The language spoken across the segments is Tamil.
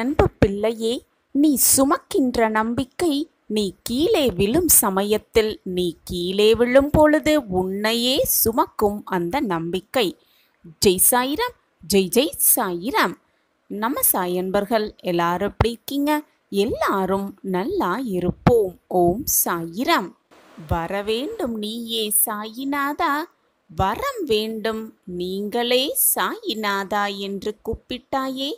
அன்பு பிள்ளையே, நீ சுமக்கின்ற நம்பிக்கை நீ கீழே விழும் சமயத்தில், நீ கீழே விழும் பொழுது உன்னையே சுமக்கும் அந்த நம்பிக்கை. ஜெய் சாயிராம், ஜெய் ஜெய் சாயிராம். நம்ம சாய் அன்பர்கள் எல்லாரும் எப்படி இருக்கீங்க? எல்லாரும் நல்லா இருப்போம். ஓம் சாயிராம். வரவேண்டும் நீயே சாயிநாதா, வரம் வேண்டும் நீங்களே சாயிநாதா என்று கூப்பிட்டாயே.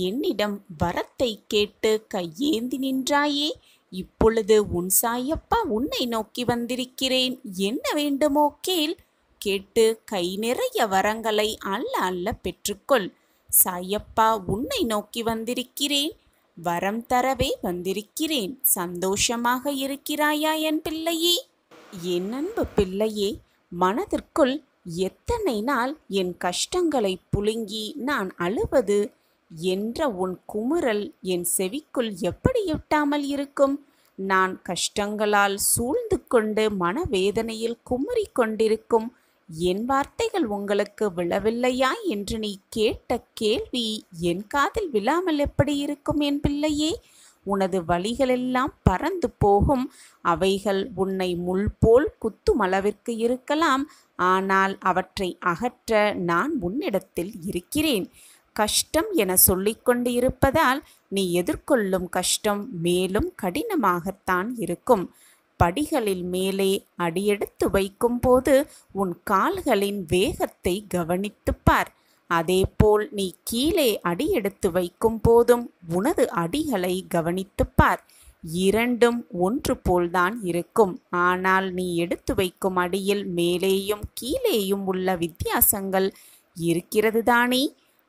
என்னிடம் வரத்தை கேட்டு கையேந்தி நின்றாயே. இப்பொழுது உன் சாயப்பா உன்னை நோக்கி வந்திருக்கிறேன். என்ன வேண்டுமோ கேள். கேட்டு கை நிறைய வரங்களை அல்ல அல்ல பெற்றுக்கொள். சாயப்பா உன்னை நோக்கி வந்திருக்கிறேன். வரம் தரவே வந்திருக்கிறேன். சந்தோஷமாக இருக்கிறாயா என் பிள்ளையே? என் அன்பு பிள்ளையே, மனதிற்குள் எத்தனை நாள் என் கஷ்டங்களை புழுங்கி நான் அழுவது என்ற உன் குமுறல் என் செவிக்குள் எப்படி எட்டாமல் இருக்கும்? நான் கஷ்டங்களால் சூழ்ந்து கொண்டு மனவேதனையில் குமுறி கொண்டிருக்கும் என் வார்த்தைகள் உங்களுக்கு விழவில்லையா என்று நீ கேட்ட கேள்வி என் காதில் விழாமல் எப்படி இருக்கும் என் பிள்ளையே? உனது வழிகளெல்லாம் பறந்து போகும். அவைகள் உன்னை முள் போல் குத்தும் அளவிற்கு இருக்கலாம். ஆனால் அவற்றை அகற்ற நான் உன்னிடத்தில் இருக்கிறேன். கஷ்டம் என சொல்லிக்கொண்டு இருப்பதால் நீ எதிர்கொள்ளும் கஷ்டம் மேலும் கடினமாகத்தான் இருக்கும். படிகளில் மேலே அடியெடுத்து வைக்கும் போது உன் கால்களின் வேகத்தை கவனித்துப்பார். அதேபோல் நீ கீழே அடியெடுத்து வைக்கும் போதும் உனது அடிகளை கவனித்துப்பார். இரண்டும் ஒன்று போல்தான் இருக்கும். ஆனால் நீ எடுத்து வைக்கும் அடியில் மேலேயும் கீழேயும் உள்ள வித்தியாசங்கள் இருக்கிறது தானே?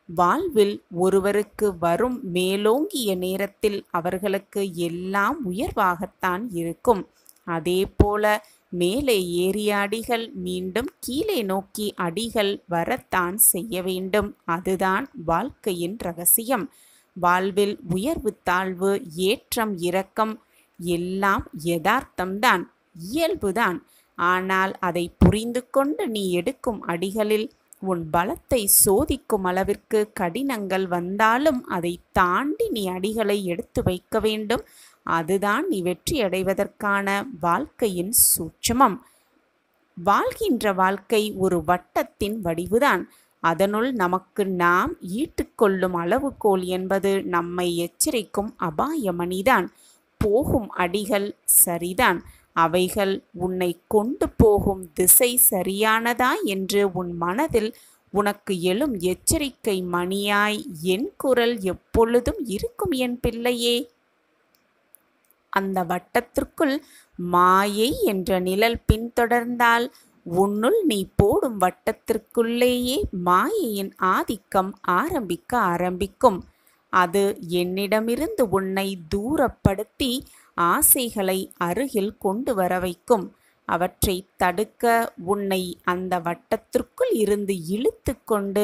வாழ்வில் ஒருவருக்கு வரும் மேலோங்கிய நேரத்தில் அவர்களுக்கு எல்லாம் உயர்வாகத்தான் இருக்கும். அதே போல மேலே ஏறிய அடிகள் மீண்டும் கீழே நோக்கி அடிகள் வரத்தான் செய்ய வேண்டும். அதுதான் வாழ்க்கையின் ரகசியம். வாழ்வில் உயர்வு தாழ்வு ஏற்றம் இறக்கம் எல்லாம் யதார்த்தம்தான், இயல்புதான். ஆனால் அதை புரிந்து கொண்டு நீ எடுக்கும் அடிகளில் உன் பலத்தை சோதிக்கும் அளவிற்கு கடினங்கள் வந்தாலும் அதை தாண்டி நீ அடிகளை எடுத்து வைக்க வேண்டும். அதுதான் நீ வெற்றி அடைவதற்கான வாழ்க்கையின் சூட்சுமம். வாழ்கின்ற வாழ்க்கை ஒரு வட்டத்தின் வடிவுதான். அதனுள் நமக்கு நாம் ஈட்டுக்கொள்ளும் அளவுகோல் என்பது நம்மை எச்சரிக்கும் அபாயமணிதான். போகும் அடிகள் சரிதான். அவைகள் உன்னை கொண்டு போகும் திசை சரியானதா என்று உன் மனதில் உனக்கு எழும் எச்சரிக்கை மணியாய் என் குரல் எப்பொழுதும் இருக்கும் என் பிள்ளையே. அந்த வட்டத்திற்குள் மாயை என்ற நிழல் பின்தொடர்ந்தால் உன்னுள் நீ போடும் வட்டத்திற்குள்ளேயே மாயையின் ஆதிக்கம் ஆரம்பிக்கும். அது என்னிடமிருந்து உன்னை தூரப்படுத்தி ஆசைகளை அருகில் கொண்டு வர வைக்கும். அவற்றை தடுக்க உன்னை அந்த வட்டத்திற்குள் இருந்து இழுத்து கொண்டு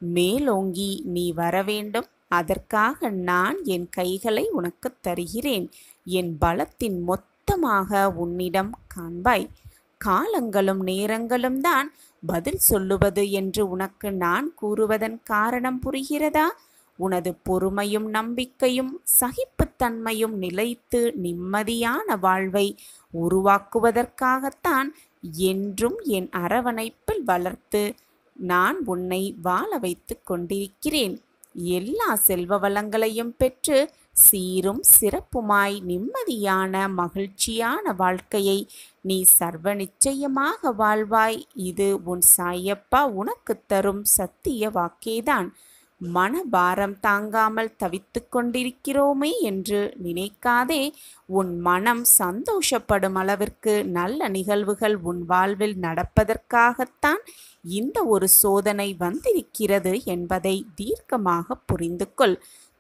மேலோங்கி நீ வர வேண்டும். அதற்காக நான் என் கைகளை உனக்கு தருகிறேன். என் பலத்தின் மொத்தமாக உன்னிடம் காண்பாய். காலங்களும் நேரங்களும் தான் பதில் சொல்லுவது என்று உனக்கு நான் கூறுவதன் காரணம் புரிகிறதா? உனது பொறுமையும் நம்பிக்கையும் சகிப்புத்தன்மையும் நிலைத்து நிம்மதியான வாழ்வை உருவாக்குவதற்காகத்தான் என்றும் என் அரவணைப்பில் வளர்த்து நான் உன்னை வாழ வைத்து கொண்டிருக்கிறேன். எல்லா செல்வ வளங்களையும் பெற்று சீரும் சிறப்புமாய் நிம்மதியான மகிழ்ச்சியான வாழ்க்கையை நீ சர்வ நிச்சயமாக வாழ்வாய். இது உன் சாயப்பா உனக்கு தரும் சத்திய வாக்கேதான். மனபாரம் தாங்காமல் தவித்து கொண்டிருக்கிறோமே என்று நினைக்காதே. உன் மனம் சந்தோஷப்படும் அளவிற்கு நல்ல நிகழ்வுகள் உன் வாழ்வில் நடப்பதற்காகத்தான் இந்த ஒரு சோதனை வந்திருக்கிறது என்பதை தீர்க்கமாக புரிந்து கொள்.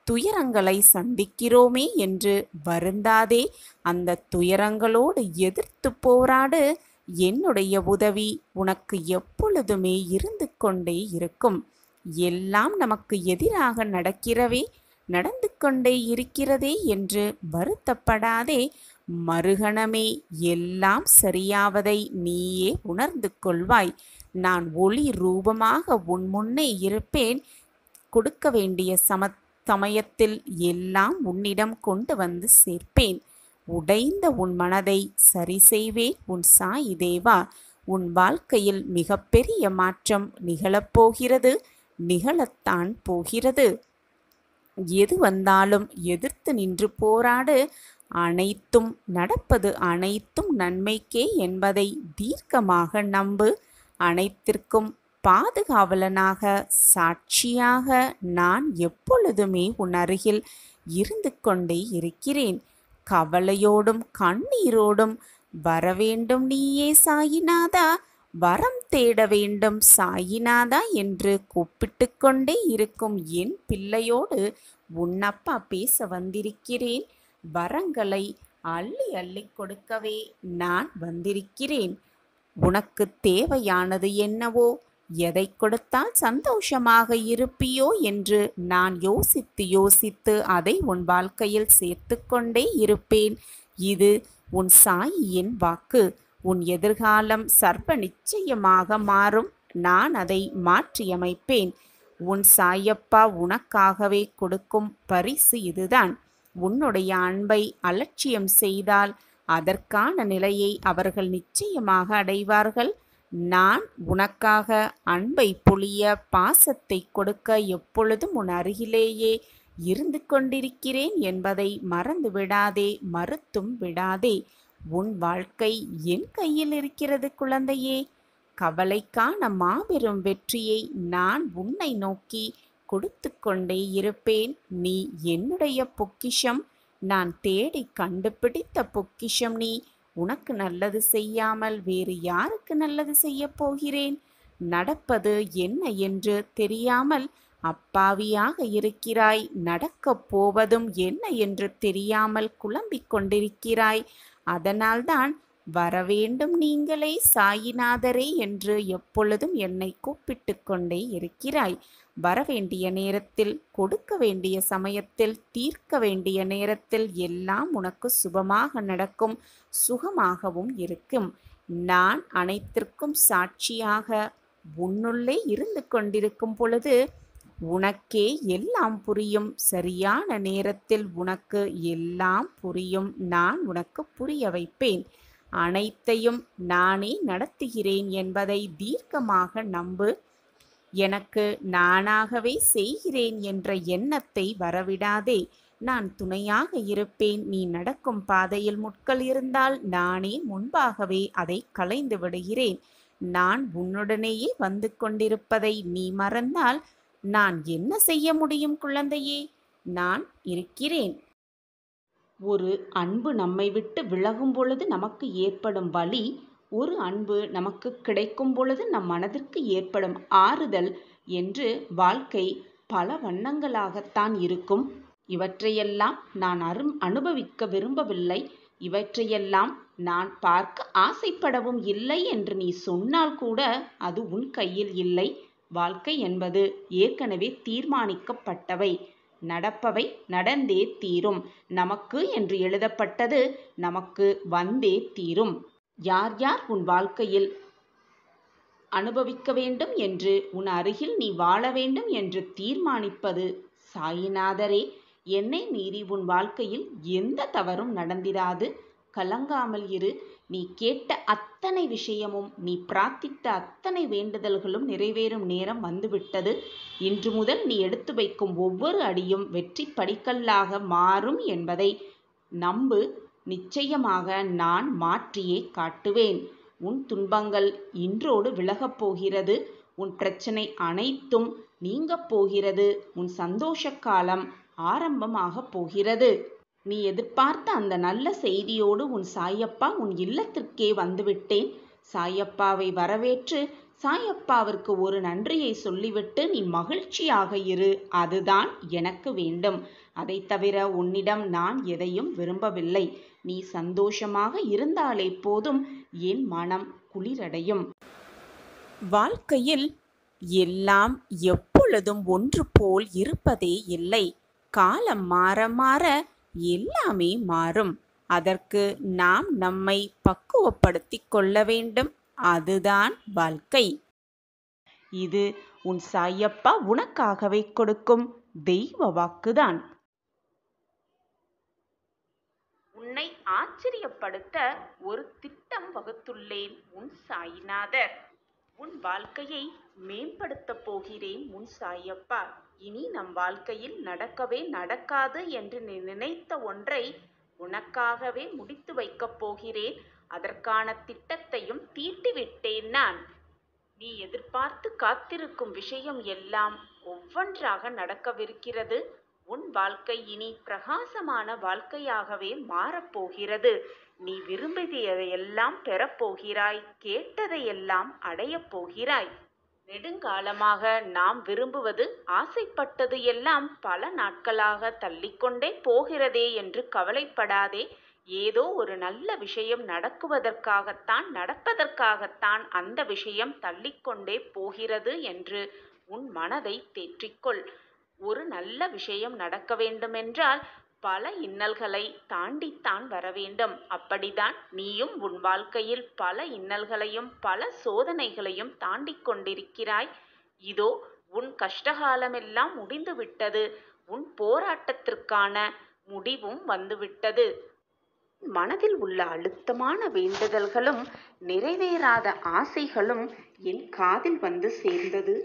துயரங்களை சந்திக்கிறோமே என்று வருந்தாதே. அந்த துயரங்களோடு எதிர்த்து போராடு. என்னுடைய உதவி உனக்கு எப்பொழுதுமே இருந்து கொண்டே இருக்கும். எல்லாம் நமக்கு எதிராக நடந்து கொண்டே இருக்கிறதே என்று வருத்தப்படாதே. மறுகணமே எல்லாம் சரியாவதை நீயே உணர்ந்து கொள்வாய். நான் ஒளி ரூபமாக உன் முன்னே இருப்பேன். கொடுக்க வேண்டிய சமயத்தில் எல்லாம் உன்னிடம் கொண்டு வந்து சேர்ப்பேன். உடைந்த உன் மனதை சரி செய்வேன் உன் சாயி தேவா. உன் வாழ்க்கையில் மிகப்பெரிய மாற்றம் நிகழப்போகிறது, நிகழத்தான் போகிறது. எது வந்தாலும் எதிர்த்து நின்று போராடு. அனைத்தும் நடப்பது அனைத்தும் நன்மைக்கே என்பதை தீர்க்கமாக நம்பு. அனைத்திற்கும் பாதுகாவலனாக, சாட்சியாக நான் எப்பொழுதுமே உன் அருகில் இருந்து கொண்டே இருக்கிறேன். கவலையோடும் கண்ணீரோடும் வரவேண்டும் நீயே சாயிநாதா, வரம் தேட வேண்டும் சாயிநாதா என்று கூப்பிட்டு கொண்டே இருக்கும் என் பிள்ளையோடு உன்னப்பா பேச வந்திருக்கிறேன். வரங்களை அள்ளி அள்ளி கொடுக்கவே நான் வந்திருக்கிறேன். உனக்கு தேவையானது என்னவோ, எதை கொடுத்தால் சந்தோஷமாக இருப்பியோ என்று நான் யோசித்து யோசித்து அதை உன் வாழ்க்கையில் சேர்த்து கொண்டே இருப்பேன். இது உன் சாயியின் வாக்கு. உன் எதிர்காலம் சர்வ நிச்சயமாக மாறும். நான் அதை மாற்றியமைப்பேன். உன் சாயப்பா உனக்காகவே கொடுக்கும் பரிசு இதுதான். உன்னுடைய அன்பை அலட்சியம் செய்தால் அதற்கான நிலையை அவர்கள் நிச்சயமாக அடைவார்கள். நான் உனக்காக அன்பை பொழிய, பாசத்தை கொடுக்க எப்பொழுதும் உன் அருகிலேயே இருந்து கொண்டிருக்கிறேன் என்பதை மறந்து விடாதே, மறுத்தும் விடாதே. உன் வாழ்க்கை என் கையில் இருக்கிறது குழந்தையே. கவலைக்கான மாபெரும் வெற்றியை நான் உன்னை நோக்கி கொடுத்து கொண்டே இருப்பேன். நீ என்னுடைய பொக்கிஷம். நான் தேடி கண்டுபிடித்த பொக்கிஷம் நீ. உனக்கு நல்லது செய்யாமல் வேறு யாருக்கு நல்லது செய்ய போகிறேன்? நடப்பது என்ன என்று தெரியாமல் அப்பாவியாக இருக்கிறாய். நடக்கப் போவதும் என்ன என்று தெரியாமல் குழம்பிக் கொண்டிருக்கிறாய். அதனால்தான் வரவேண்டும் நீங்களே சாயிநாதரே என்று எப்பொழுதும் என்னை கூப்பிட்டு கொண்டே இருக்கிறாய். வரவேண்டிய நேரத்தில், கொடுக்க வேண்டிய சமயத்தில், தீர்க்க வேண்டிய நேரத்தில் எல்லாம் உனக்கு சுபமாக நடக்கும், சுகமாகவும் இருக்கும். நான் அனைத்திற்கும் சாட்சியாக உன்னுள்ளே இருந்து கொண்டிருக்கும் பொழுது உனக்கே எல்லாம் புரியும். சரியான நேரத்தில் உனக்கு எல்லாம் புரியும். நான் உனக்கு புரிய வைப்பேன். அனைத்தையும் நானே நடத்துகிறேன் என்பதை தீர்க்கமாக நம்பு. எனக்கு நானாகவே செய்கிறேன் என்ற எண்ணத்தை வரவிடாதே. நான் துணையாக இருப்பேன். நீ நடக்கும் பாதையில் முட்கள் இருந்தால் நானே முன்பாகவே அதை களைந்து விடுகிறேன். நான் உன்னுடனேயே வந்து கொண்டிருப்பதை நீ மறந்தால் நான் என்ன செய்ய முடியும் குழந்தையே? நான் இருக்கிறேன். ஒரு அன்பு நம்மை விட்டு விலகும் பொழுது நமக்கு ஏற்படும் வலி, ஒரு அன்பு நமக்கு கிடைக்கும் பொழுது நம் மனதிற்கு ஏற்படும் ஆறுதல் என்று வாழ்க்கை பல வண்ணங்களாகத்தான் இருக்கும். இவற்றையெல்லாம் நான் அனுபவிக்க விரும்பவில்லை. இவற்றையெல்லாம் நான் பார்க்க ஆசைப்படவும் இல்லை என்று நீ சொன்னால் கூட அது உன் கையில் இல்லை. வாழ்க்கை என்பது ஏற்கனவே தீர்மானிக்கப்பட்டவை. நடப்பவை நடந்தே தீரும். நமக்கு என்று எழுதப்பட்டது நமக்கு வந்தே தீரும். யார் யார் உன் வாழ்க்கையில் அனுபவிக்க வேண்டும் என்று, உன் அருகில் நீ வாழ வேண்டும் என்று தீர்மானிப்பது சாயிநாதரே. என்னை மீறி உன் வாழ்க்கையில் எந்த தவறும் நடந்திராது. கலங்காமல் இரு. நீ கேட்ட அத்தனை விஷயமும், நீ பிரார்த்தித்த அத்தனை வேண்டுதல்களும் நிறைவேறும் நேரம் வந்துவிட்டது. இன்று முதல் நீ எடுத்து வைக்கும் ஒவ்வொரு அடியும் வெற்றி படிக்கல்லாக மாறும் என்பதை நம்பு. நிச்சயமாக நான் மாற்றியே காட்டுவேன். உன் துன்பங்கள் இன்றோடு விலகப் போகிறது. உன் பிரச்சனை அனைத்தும் நீங்கப் போகிறது. உன் சந்தோஷ காலம் ஆரம்பமாகப் போகிறது. நீ எதிர்பார்த்த அந்த நல்ல செய்தியோடு உன் சாயப்பா உன் இல்லத்திற்கே வந்துவிட்டேன். சாயப்பாவை வரவேற்று சாயப்பாவிற்கு ஒரு நன்றியை சொல்லிவிட்டு நீ மகிழ்ச்சியாக இரு. அதுதான் எனக்கு வேண்டும். அதை தவிர உன்னிடம் நான் எதையும் விரும்பவில்லை. நீ சந்தோஷமாக இருந்தாலே போதும். என் மனம் குளிரடையும். வாழ்க்கையில் எல்லாம் எப்பொழுதும் ஒன்று போல் இருப்பதே இல்லை. காலம் மாற மாற எல்லாமே மாறும். அதற்கு நாம் நம்மை பக்குவப்படுத்திக் கொள்ள வேண்டும். அதுதான் வாழ்க்கை. இது உன் சாயப்பா உனக்காகவே கொடுக்கும் தெய்வ வாக்குதான். உன்னை ஆச்சரியப்படுத்த ஒரு திட்டம் வகுத்துள்ளேன் உன் சாயிநாதர். உன் வாழ்க்கையை மேம்படுத்தப் போகிறேன் உன் சாயப்பா. இனி நம் வாழ்க்கையில் நடக்கவே நடக்காது என்று நீ நினைத்த ஒன்றை உனக்காகவே முடித்து வைக்கப் போகிறேன். அதற்கான திட்டத்தையும் தீட்டிவிட்டேன் நான். நீ எதிர்பார்த்து காத்திருக்கும் விஷயம் எல்லாம் ஒவ்வொன்றாக நடக்கவிருக்கிறது. உன் வாழ்க்கை இனி பிரகாசமான வாழ்க்கையாகவே மாறப்போகிறது. நீ விரும்பியதையெல்லாம் பெறப்போகிறாய், கேட்டதையெல்லாம் அடையப் போகிறாய். நெடுங்காலமாக நாம் விரும்புவது, ஆசைப்பட்டது எல்லாம் பல நாட்களாக தள்ளிக்கொண்டே போகிறதே என்று கவலைப்படாதே. ஏதோ ஒரு நல்ல விஷயம் நடப்பதற்காகத்தான் அந்த விஷயம் தள்ளிக்கொண்டே போகிறது என்று உன் மனதை தேற்றிக்கொள். ஒரு நல்ல விஷயம் நடக்க வேண்டுமென்றால் பல இன்னல்களை தாண்டித்தான் வர வேண்டும். அப்படிதான் நீயும் உன் வாழ்க்கையில் பல இன்னல்களையும் பல சோதனைகளையும் தாண்டிக் கொண்டிருக்கிறாய். இதோ உன் கஷ்டகாலமெல்லாம் முடிந்துவிட்டது. உன் போராட்டத்திற்கான முடிவும் வந்துவிட்டது. மனதில் உள்ள அழுத்தமான வேண்டுதல்களும் நிறைவேறாத ஆசைகளும் என் காதில் வந்து சேர்ந்தது.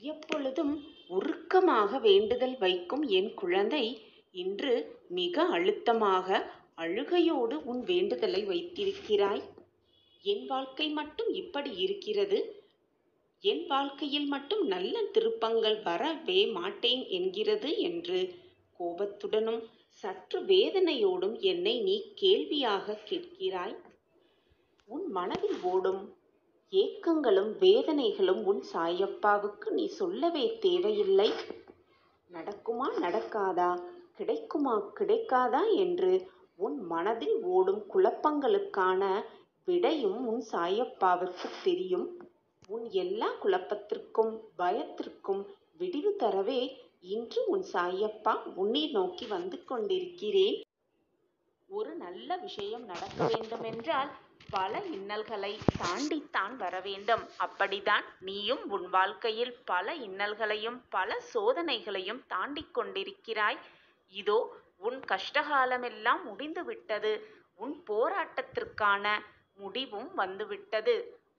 எப்பொழுதும் உருக்கமாக வேண்டுதல் வைக்கும் என் குழந்தை இன்று மிக அழுத்தமாக அழுகையோடு உன் வேண்டுதலை வைத்திருக்கிறாய். என் வாழ்க்கை மட்டும் இப்படி இருக்கிறது, என் வாழ்க்கையில் மட்டும் நல்ல திருப்பங்கள் வரவே மாட்டேன் என்கிறது என்று கோபத்துடனும் சற்று வேதனையோடும் என்னை நீ கேள்வியாக கேட்கிறாய். உன் மனதில் ஓடும் ஏக்கங்களும் வேதனைகளும் உன் சாயப்பாவுக்கு நீ சொல்லவே தேவையில்லை. நடக்குமா நடக்காதா, கிடைக்குமா கிடைக்காதா என்று உன் மனதில் ஓடும் குழப்பங்களுக்கான விடையும் உன் சாயப்பாவுக்கு தெரியும். உன் எல்லா குழப்பத்திற்கும் பயத்திற்கும் விடிவு தரவே இன்று உன் சாயப்பா உன்னை நோக்கி வந்து கொண்டிருக்கிறேன். ஒரு நல்ல விஷயம் நடக்க வேண்டுமென்றால் பல இன்னல்களை தாண்டித்தான் வர வேண்டும். அப்படிதான் நீயும் உன் வாழ்க்கையில் பல இன்னல்களையும் பல சோதனைகளையும் தாண்டிக் கொண்டிருக்கிறாய். இதோ உன் கஷ்டகாலமெல்லாம் முடிந்துவிட்டது. உன் போராட்டத்திற்கான முடிவும் வந்துவிட்டது.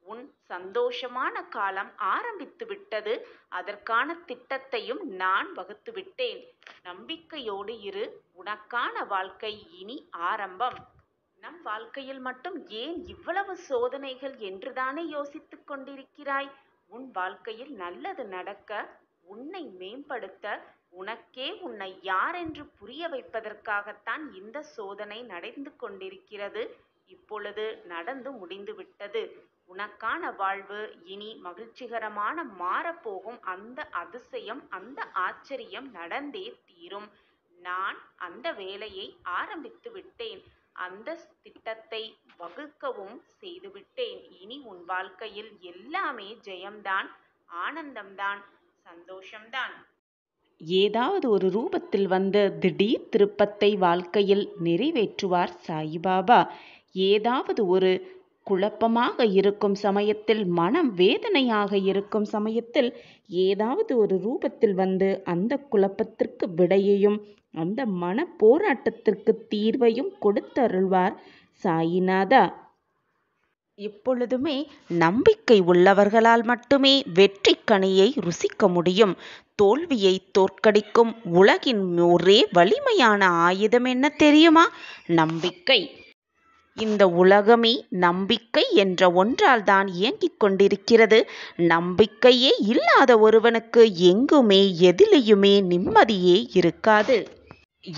உன் சந்தோஷமான காலம் ஆரம்பித்து விட்டது. அதற்கான திட்டத்தையும் நான் வகுத்துவிட்டேன். நம்பிக்கையோடு இரு. உனக்கான வாழ்க்கை இனி ஆரம்பம். நம் வாழ்க்கையில் மட்டும் ஏன் இவ்வளவு சோதனைகள் என்றுதானே யோசித்துக் கொண்டிருக்கிறாய்? உன் வாழ்க்கையில் நல்லது நடக்க, உன்னை மேம்படுத்த, உனக்கே உன்னை யார் என்று புரிய வைப்பதற்காகத்தான் இந்த சோதனை நடந்து கொண்டிருக்கிறது. இப்பொழுது நடந்து முடிந்துவிட்டது. உனக்கான வாழ்வு இனி மகிழ்ச்சிகரமான மாறப்போகும். அந்த அதிசயம், அந்த ஆச்சரியம் நடந்தே தீரும். நான் அந்த வேலையை ஆரம்பித்து விட்டேன். அந்த திட்டத்தை வகுக்கவும் செய்துவிட்டேன். இனி உன் வாழ்க்கையில் எல்லாமே ஜெயம்தான், ஆனந்தம்தான், சந்தோஷம்தான். ஏதாவது ஒரு ரூபத்தில் வந்து திடீர் திருப்பத்தை வாழ்க்கையில் நிறைவேற்றுவார் சாயிபாபா. ஏதாவது ஒரு குழப்பமாக இருக்கும் சமயத்தில், மனம் வேதனையாக இருக்கும் சமயத்தில் ஏதாவது ஒரு ரூபத்தில் வந்து அந்த குழப்பத்திற்கு விடையையும் அந்த மன போராட்டத்திற்கு தீர்வையும் கொடுத்தருள்வார் சாயிநாதா. எப்பொழுதுமே நம்பிக்கை உள்ளவர்களால் மட்டுமே வெற்றி கனியை ருசிக்க முடியும். தோல்வியை தோற்கடிக்கும் உலகின் ஒரே வலிமையான ஆயுதம் என்ன தெரியுமா? நம்பிக்கை. இந்த உலகமே நம்பிக்கை என்ற ஒன்றால் தான் இயங்கிக் கொண்டிருக்கிறது. நம்பிக்கையே இல்லாத ஒருவனுக்கு எங்குமே எதிலையுமே நிம்மதியே இருக்காது.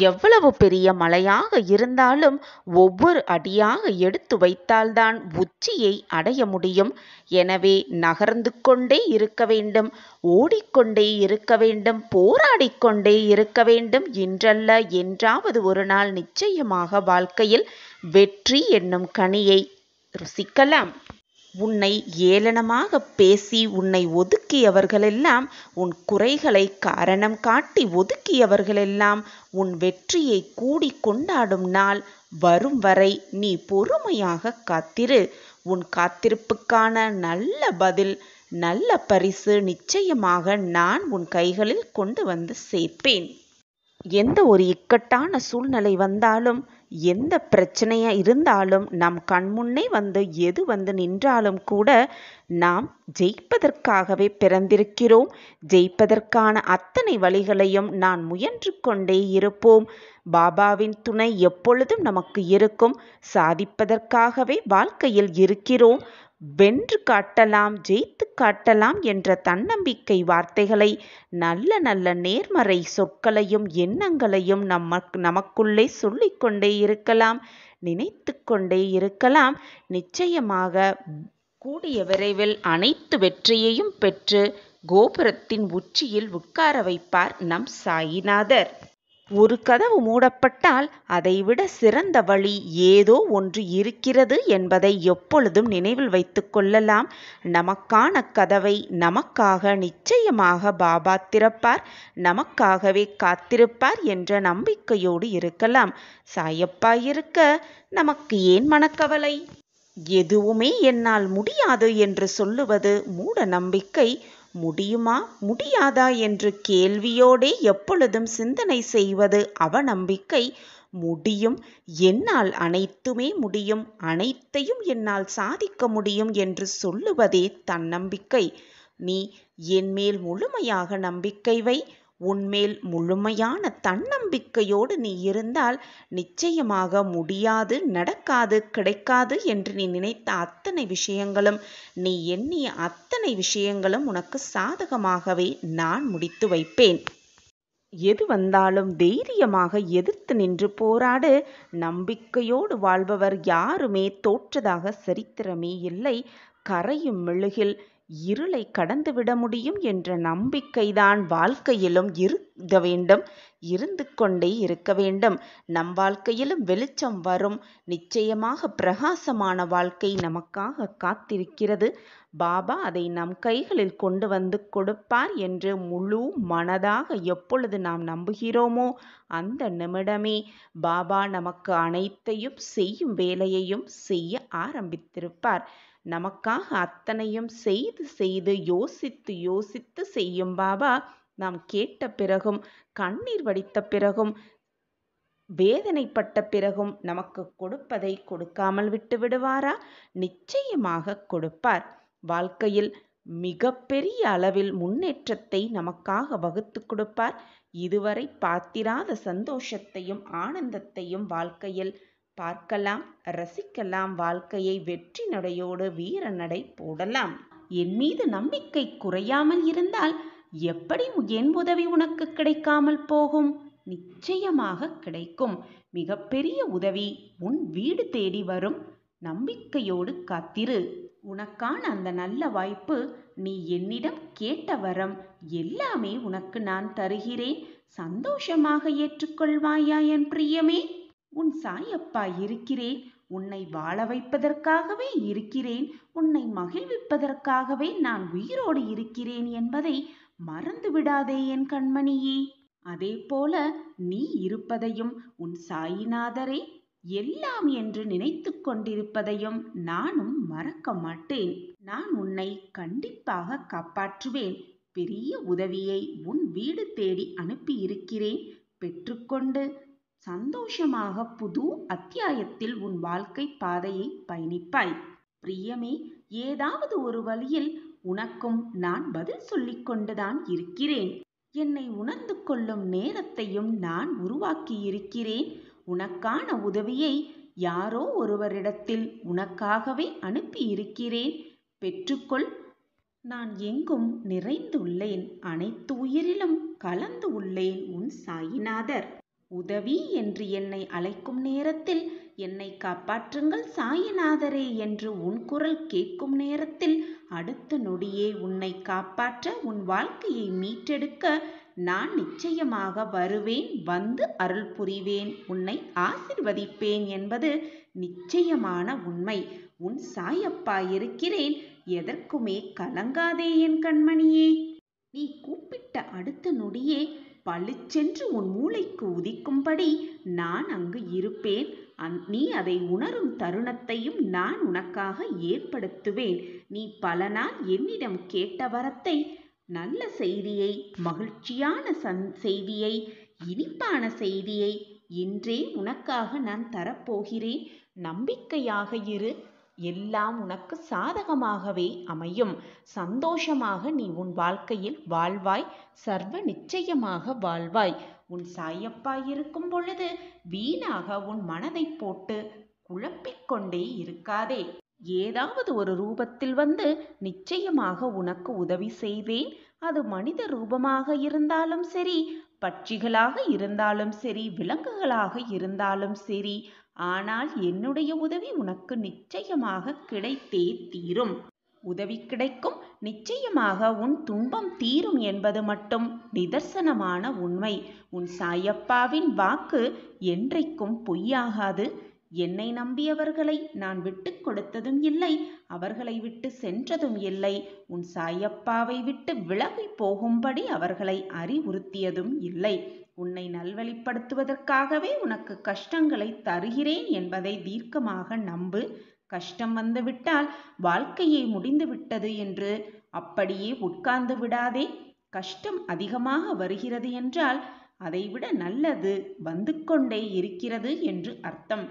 எவ்வளவு பெரிய மலையாக இருந்தாலும் ஒவ்வொரு அடியாக எடுத்து வைத்தால்தான் உச்சியை அடைய முடியும். எனவே நகர்ந்து கொண்டே இருக்க வேண்டும், ஓடிக்கொண்டே இருக்க வேண்டும், போராடிக்கொண்டே இருக்க வேண்டும். இன்றல்ல என்றாவது ஒரு நாள் நிச்சயமாக வாழ்க்கையில் வெற்றி என்னும் கனியை ருசிக்கலாம். உன்னை ஏளனமாக பேசி உன்னை ஒதுக்கியவர்களெல்லாம், உன் குறைகளை காரணம் காட்டி ஒதுக்கியவர்களெல்லாம் உன் வெற்றியை கூடி கொண்டாடும் நாள் வரும் வரை நீ பொறுமையாக காத்திரு. உன் காத்திருப்புக்கான நல்ல பதில் நல்ல பரிசு நிச்சயமாக நான் உன் கைகளில் கொண்டு வந்து சேர்ப்பேன். எந்த ஒரு இக்கட்டான சூழ்நிலை வந்தாலும், எந்த பிரச்சனையா இருந்தாலும், நம் கண்முன்னே எது வந்து நின்றாலும் கூட நாம் ஜெயிப்பதற்காகவே பிறந்திருக்கிறோம். ஜெயிப்பதற்கான அத்தனை வழிகளையும் நான் முயன்று கொண்டே இருப்போம். பாபாவின் துணை எப்பொழுதும் நமக்கு இருக்கும். சாதிப்பதற்காகவே வாழ்க்கையில் இருக்கிறோம். வென்று காட்டலாம், ஜெயித்து காட்டலாம் என்ற தன்னம்பிக்கை வார்த்தைகளை, நல்ல நல்ல நேர்மறை சொற்களையும் எண்ணங்களையும் நமக்குள்ளே சொல்லிக்கொண்டே இருக்கலாம், நினைத்து கொண்டே இருக்கலாம். நிச்சயமாக கூடிய விரைவில் அனைத்து வெற்றியையும் பெற்று கோபுரத்தின் உச்சியில் உட்கார வைப்பார் நம் சாயிநாதர். ஒரு கதவு மூடப்பட்டால் அதைவிட சிறந்த வழி ஏதோ ஒன்று இருக்கிறது என்பதை எப்பொழுதும் நினைவில் வைத்துக் கொள்ளலாம். நமக்கான கதவை நமக்காக நிச்சயமாக பாபா திறப்பார், நமக்காகவே காத்திருப்பார் என்ற நம்பிக்கையோடு இருக்கலாம். சாயப்பா இருக்க நமக்கு ஏன் மனக்கவலை? எதுவுமே என்னால் முடியாது என்று சொல்லுவது மூட நம்பிக்கை. முடியுமா முடியாதா என்று கேள்வியோடே எப்பொழுதும் சிந்தனை செய்வது அவநம்பிக்கை. முடியும், என்னால் அனைத்துமே முடியும், அனைத்தையும் என்னால் சாதிக்க முடியும் என்று சொல்லுவதே தன்னம்பிக்கை. நீ என்மேல் முழுமையாக நம்பிக்கை வை. உன்மேல் முழுமையான தன்னம்பிக்கையோடு நீ இருந்தால் நிச்சயமாக முடியாது, நடக்காது, கிடைக்காது என்று நீ நினைத்த அத்தனை விஷயங்களும், நீ எண்ணிய அத்தனை விஷயங்களும் உனக்கு சாதகமாகவே நான் முடித்து வைப்பேன். எது வந்தாலும் தைரியமாக எதிர்த்து நின்று போராடு. நம்பிக்கையோடு வாழ்பவர் யாருமே தோற்றதாக சரித்திரமே இல்லை. கரையும் மெழுகில் இருளை கடந்துவிட முடியும் என்ற நம்பிக்கைதான் வாழ்க்கையிலும் இருக்க வேண்டும், இருந்து கொண்டே இருக்க வேண்டும். நம் வாழ்க்கையிலும் வெளிச்சம் வரும். நிச்சயமாக பிரகாசமான வாழ்க்கை நமக்காக காத்திருக்கிறது. பாபா அதை நம் கைகளில் கொண்டு வந்து கொடுப்பார் என்று முழு மனதாக எப்பொழுது நாம் நம்புகிறோமோ அந்த நிமிடமே பாபா நமக்கு அனைத்தையும் செய்யும் வேலையையும் செய்ய ஆரம்பித்திருப்பார். நமக்காக அத்தனையும் செய்து செய்து யோசித்து யோசித்து செய்யும் பாபா நாம் கேட்ட பிறகும், கண்ணீர் வடித்த பிறகும், வேதனைப்பட்ட பிறகும் நமக்கு கொடுப்பதை கொடுக்காமல் விட்டு விடுவாரா? நிச்சயமாக கொடுப்பார். வாழ்க்கையில் மிகப்பெரிய அளவில் முன்னேற்றத்தை நமக்காக வகுத்து கொடுப்பார். இதுவரை பார்த்திராத சந்தோஷத்தையும் ஆனந்தத்தையும் வாழ்க்கையில் பார்க்கலாம், ரசிக்கலாம். வாழ்க்கையை வெற்றி நடையோடு வீர நடை போடலாம். என் மீது நம்பிக்கை குறையாமல் இருந்தால் எப்படி என் உதவி உனக்கு கிடைக்காமல் போகும்? நிச்சயமாக கிடைக்கும். மிகப்பெரிய உதவி உன் வீடு தேடி வரும். நம்பிக்கையோடு காத்திரு. உனக்கான அந்த நல்ல வாய்ப்பு, நீ என்னிடம் கேட்ட வரம் எல்லாமே உனக்கு நான் தருகிறேன். சந்தோஷமாக ஏற்றுக்கொள்வாயா என் பிரியமே? உன் சாயப்பா இருக்கிறேன். உன்னை வாழ வைப்பதற்காகவே இருக்கிறேன். உன்னை மகிழ்விப்பதற்காகவே நான் உயிரோடு இருக்கிறேன் என்பதை மறந்து விடாதே என் கண்மணியே. அதே போல நீ இருப்பதையும், உன் சாயிநாதரே எல்லாம் என்று நினைத்து கொண்டிருப்பதையும் நானும் மறக்க மாட்டேன். நான் உன்னை கண்டிப்பாக காப்பாற்றுவேன். பெரிய உதவியை உன் வீடு தேடி அனுப்பியிருக்கிறேன். பெற்றுக்கொண்டு சந்தோஷமாக புது அத்தியாயத்தில் உன் வாழ்க்கை பாதையை பயணிப்பாய். பிரியமே, ஏதாவது ஒரு வழியில் உனக்கும் நான் பதில் சொல்லிக் கொண்டுதான் இருக்கிறேன். என்னை உணர்ந்து கொள்ளும் நேரத்தையும் நான் உருவாக்கியிருக்கிறேன். உனக்கான உதவியை யாரோ ஒருவரிடத்தில் உனக்காகவே அனுப்பியிருக்கிறேன். பெற்றுக்கொள். நான் எங்கும் நிறைந்துள்ளேன். அனைத்து உயிரிலும் கலந்து உள்ளேன். உன் சாயிநாதர். உதவி என்று என்னை அழைக்கும் நேரத்தில், என்னை காப்பாற்றுங்கள் சாயிநாதரே என்று உன் குரல் கேட்கும் நேரத்தில், அடுத்த நொடியே உன்னை காப்பாற்ற, உன் வாழ்க்கையை மீட்டெடுக்க நான் நிச்சயமாக வருவேன். வந்து அருள் புரிவேன். உன்னை ஆசிர்வதிப்பேன் என்பது நிச்சயமான உண்மை. உன் சாயப்பா இருக்கிறேன். எதற்குமே கலங்காதே என் கண்மணியே. நீ கூப்பிட்ட அடுத்த நொடியே பளிச்சென்று உன் மூளைக்கு உதிக்கும்படி நான் அங்கு இருப்பேன். நீ அதை உணரும் தருணத்தையும் நான் உனக்காக ஏற்படுத்துவேன். நீ பல நாள் என்னிடம் கேட்ட வரத்தை, நல்ல செய்தியை, மகிழ்ச்சியான செய்தியை, இனிப்பான செய்தியை இன்றே உனக்காக நான் தரப்போகிறேன். நம்பிக்கையாக இரு. எல்லாம் உனக்கு சாதகமாகவே அமையும். சந்தோஷமாக நீ உன் வாழ்க்கையில் வாழ்வாய். சர்வ நிச்சயமாக வாழ்வாய். உன் சாயப்பா இருக்கும் பொழுது வீணாக உன் மனதை போட்டு குழப்பிக்கொண்டே இருக்காதே. ஏதாவது ஒரு ரூபத்தில் வந்து நிச்சயமாக உனக்கு உதவி செய்வேன். அது மனித ரூபமாக இருந்தாலும் சரி, பட்சிகளாக இருந்தாலும் சரி, விலங்குகளாக இருந்தாலும் சரி, ஆனால் என்னுடைய உதவி உனக்கு நிச்சயமாக கிடைத்தே தீரும். உதவி கிடைக்கும், நிச்சயமாக உன் துன்பம் தீரும் என்பது மட்டும் நிதர்சனமான உண்மை. உன் சாயப்பாவின் வாக்கு என்றைக்கும் பொய்யாகாது. என்னை நம்பியவர்களை நான் விட்டு கொடுத்ததும் இல்லை, அவர்களை விட்டு சென்றதும் இல்லை. உன் சாயப்பாவை விட்டு விலகி போகும்படி அவர்களை அறிவுறுத்தியதும் இல்லை. உன்னை நல்வழிப்படுத்துவதற்காகவே உனக்கு கஷ்டங்களை தருகிறேன் என்பதை தீர்க்கமாக நம்பு. கஷ்டம் வந்துவிட்டால் வாழ்க்கையே முடிந்து விட்டது என்று அப்படியே உட்கார்ந்து விடாதே. கஷ்டம் அதிகமாக வருகிறது என்றால் அதைவிட நல்லது வந்து கொண்டே இருக்கிறது என்று அர்த்தம்.